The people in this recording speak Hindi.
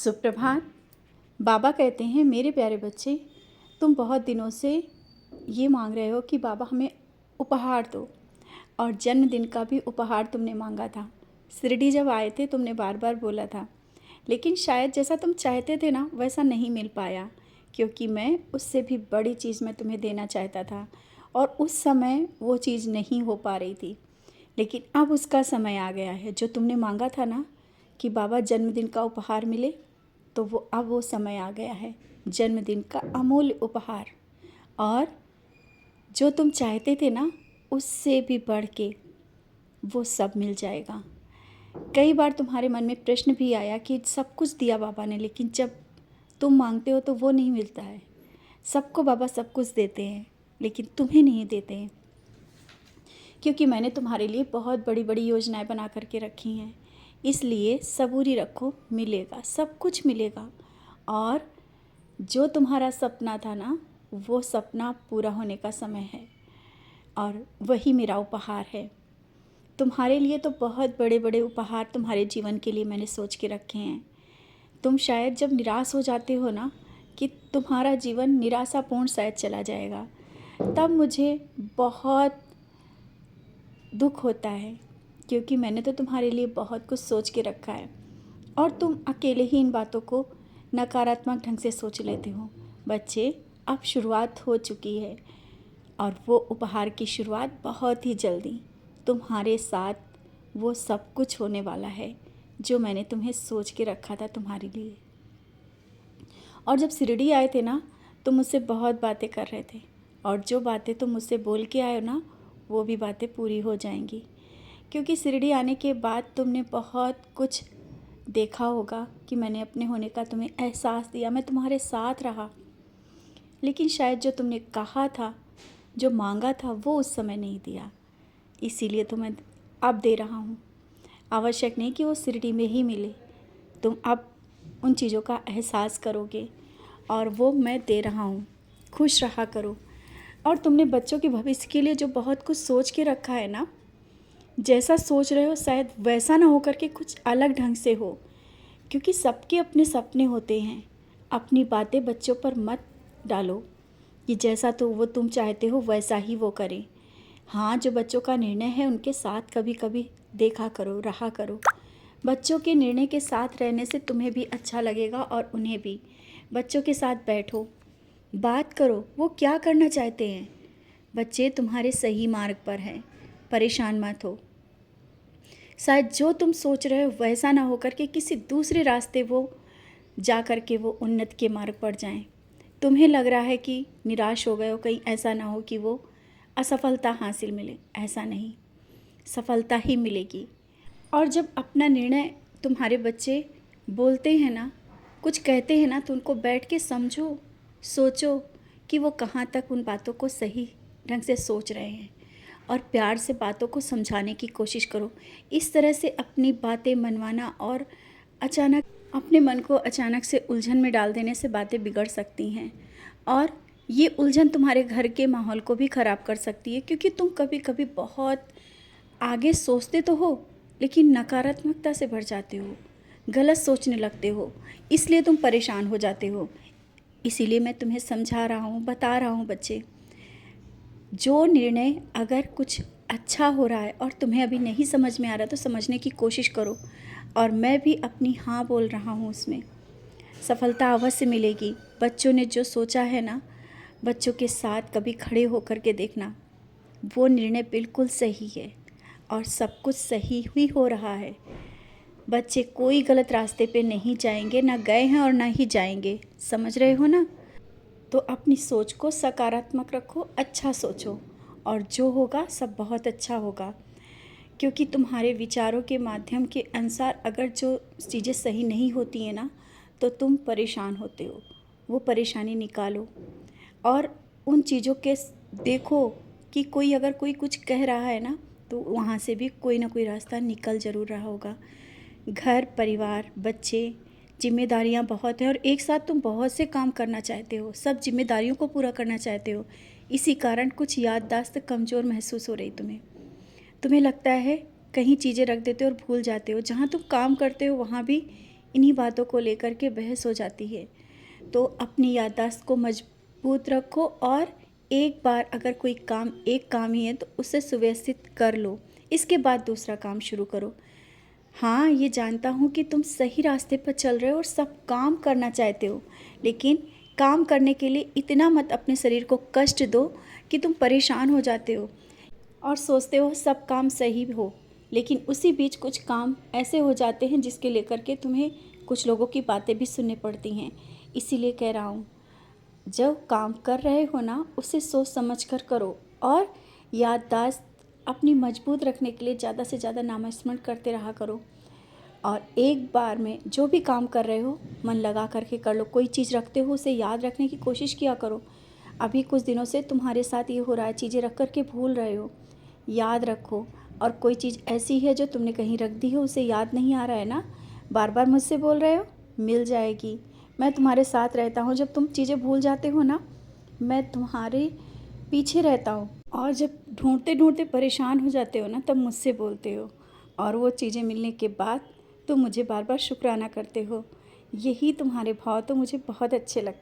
सुप्रभात। बाबा कहते हैं, मेरे प्यारे बच्चे, तुम बहुत दिनों से ये मांग रहे हो कि बाबा हमें उपहार दो, और जन्मदिन का भी उपहार तुमने मांगा था। शिरडी जब आए थे तुमने बार बार बोला था, लेकिन शायद जैसा तुम चाहते थे ना वैसा नहीं मिल पाया, क्योंकि मैं उससे भी बड़ी चीज़ मैं तुम्हें देना चाहता था और उस समय वो चीज़ नहीं हो पा रही थी। लेकिन अब उसका समय आ गया है। जो तुमने मांगा था ना कि बाबा जन्मदिन का उपहार मिले, तो अब वो समय आ गया है, जन्मदिन का अमूल्य उपहार। और जो तुम चाहते थे ना उससे भी बढ़ के वो सब मिल जाएगा। कई बार तुम्हारे मन में प्रश्न भी आया कि सब कुछ दिया बाबा ने, लेकिन जब तुम मांगते हो तो वो नहीं मिलता है। सबको बाबा सब कुछ देते हैं, लेकिन तुम्हें नहीं देते हैं, क्योंकि मैंने तुम्हारे लिए बहुत बड़ी बड़ी योजनाएं बना करके रखी हैं। इसलिए सबूरी रखो, मिलेगा, सब कुछ मिलेगा। और जो तुम्हारा सपना था ना, वो सपना पूरा होने का समय है, और वही मेरा उपहार है तुम्हारे लिए। तो बहुत बड़े बड़े उपहार तुम्हारे जीवन के लिए मैंने सोच के रखे हैं। तुम शायद जब निराश हो जाते हो ना कि तुम्हारा जीवन निराशापूर्ण शायद चला जाएगा, तब मुझे बहुत दुख होता है, क्योंकि मैंने तो तुम्हारे लिए बहुत कुछ सोच के रखा है और तुम अकेले ही इन बातों को नकारात्मक ढंग से सोच लेते हो। बच्चे, अब शुरुआत हो चुकी है, और वो उपहार की शुरुआत बहुत ही जल्दी तुम्हारे साथ वो सब कुछ होने वाला है जो मैंने तुम्हें सोच के रखा था तुम्हारे लिए। और जब शिरडी आए थे ना, तुम मुझसे बहुत बातें कर रहे थे, और जो बातें तुम मुझसे बोल के आए हो ना, वो भी बातें पूरी हो जाएंगी, क्योंकि शिरडी आने के बाद तुमने बहुत कुछ देखा होगा कि मैंने अपने होने का तुम्हें एहसास दिया, मैं तुम्हारे साथ रहा। लेकिन शायद जो तुमने कहा था, जो मांगा था, वो उस समय नहीं दिया, इसीलिए तो मैं अब दे रहा हूँ। आवश्यक नहीं कि वो शिरडी में ही मिले, तुम अब उन चीज़ों का एहसास करोगे, और वो मैं दे रहा हूँ। खुश रहा करो। और तुमने बच्चों के भविष्य के लिए जो बहुत कुछ सोच के रखा है ना, जैसा सोच रहे हो शायद वैसा ना हो करके कुछ अलग ढंग से हो, क्योंकि सबके अपने सपने होते हैं। अपनी बातें बच्चों पर मत डालो कि जैसा तो वो तुम चाहते हो वैसा ही वो करें। हाँ, जो बच्चों का निर्णय है उनके साथ कभी कभी देखा करो, रहा करो। बच्चों के निर्णय के साथ रहने से तुम्हें भी अच्छा लगेगा और उन्हें भी। बच्चों के साथ बैठो, बात करो, वो क्या करना चाहते हैं। बच्चे तुम्हारे सही मार्ग पर हैं, परेशान मत हो। शायद जो तुम सोच रहे हो वैसा ना होकर के किसी दूसरे रास्ते वो जा कर के वो उन्नति के मार्ग पर जाएं। तुम्हें लग रहा है कि निराश हो गए हो, कहीं ऐसा ना हो कि वो असफलता हासिल मिले। ऐसा नहीं, सफलता ही मिलेगी। और जब अपना निर्णय तुम्हारे बच्चे बोलते हैं ना, कुछ कहते हैं ना, तो उनको बैठ के समझो, सोचो कि वो कहाँ तक उन बातों को सही ढंग से सोच रहे हैं, और प्यार से बातों को समझाने की कोशिश करो। इस तरह से अपनी बातें मनवाना और अचानक अपने मन को अचानक से उलझन में डाल देने से बातें बिगड़ सकती हैं, और ये उलझन तुम्हारे घर के माहौल को भी ख़राब कर सकती है, क्योंकि तुम कभी कभी बहुत आगे सोचते तो हो, लेकिन नकारात्मकता से भर जाते हो, गलत सोचने लगते हो, इसलिए तुम परेशान हो जाते हो। इसीलिए मैं तुम्हें समझा रहा हूँ, बता रहा हूँ बच्चे, जो निर्णय अगर कुछ अच्छा हो रहा है और तुम्हें अभी नहीं समझ में आ रहा तो समझने की कोशिश करो, और मैं भी अपनी हाँ बोल रहा हूँ उसमें। सफलता अवश्य मिलेगी। बच्चों ने जो सोचा है ना, बच्चों के साथ कभी खड़े होकर के देखना, वो निर्णय बिल्कुल सही है और सब कुछ सही ही हो रहा है। बच्चे कोई गलत रास्ते पे नहीं जाएंगे, ना गए हैं और ना ही जाएंगे। समझ रहे हो ना? तो अपनी सोच को सकारात्मक रखो, अच्छा सोचो, और जो होगा सब बहुत अच्छा होगा। क्योंकि तुम्हारे विचारों के माध्यम के अनुसार अगर जो चीज़ें सही नहीं होती हैं ना, तो तुम परेशान होते हो। वो परेशानी निकालो, और उन चीज़ों के देखो कि कोई अगर कोई कुछ कह रहा है ना, तो वहाँ से भी कोई ना कोई रास्ता निकल ज़रूर रहा होगा। घर, परिवार, बच्चे, जिम्मेदारियाँ बहुत हैं, और एक साथ तुम बहुत से काम करना चाहते हो, सब जिम्मेदारियों को पूरा करना चाहते हो। इसी कारण कुछ याददाश्त कमज़ोर महसूस हो रही तुम्हें लगता है कहीं चीज़ें रख देते हो और भूल जाते हो। जहाँ तुम काम करते हो वहाँ भी इन्हीं बातों को लेकर के बहस हो जाती है। तो अपनी याददाश्त को मजबूत रखो और एक बार अगर कोई काम एक काम ही है तो उसे सुव्यवस्थित कर लो, इसके बाद दूसरा काम शुरू करो। हाँ, ये जानता हूँ कि तुम सही रास्ते पर चल रहे हो और सब काम करना चाहते हो, लेकिन काम करने के लिए इतना मत अपने शरीर को कष्ट दो कि तुम परेशान हो जाते हो और सोचते हो सब काम सही हो, लेकिन उसी बीच कुछ काम ऐसे हो जाते हैं जिसके लेकर के तुम्हें कुछ लोगों की बातें भी सुननी पड़ती हैं। इसीलिए कह रहा हूँ, जब काम कर रहे हो ना, उसे सोच समझ कर करो और याददाश्त अपनी मजबूत रखने के लिए ज़्यादा से ज़्यादा नामस्मरण करते रहा करो। और एक बार में जो भी काम कर रहे हो मन लगा करके कर लो। कोई चीज़ रखते हो उसे याद रखने की कोशिश किया करो। अभी कुछ दिनों से तुम्हारे साथ ये हो रहा है, चीज़ें रख कर के भूल रहे हो, याद रखो। और कोई चीज़ ऐसी है जो तुमने कहीं रख दी हो, उसे याद नहीं आ रहा है ना, बार बार मुझसे बोल रहे हो, मिल जाएगी। मैं तुम्हारे साथ रहता हूँ। जब तुम चीज़ें भूल जाते हो ना, मैं तुम्हारे पीछे रहता हूँ। और जब ढूंढते ढूंढते परेशान हो जाते हो ना, तब मुझसे बोलते हो और वो चीज़ें मिलने के बाद तुम मुझे बार बार शुक्राना करते हो। यही तुम्हारे भाव तो मुझे बहुत अच्छे लगते हैं।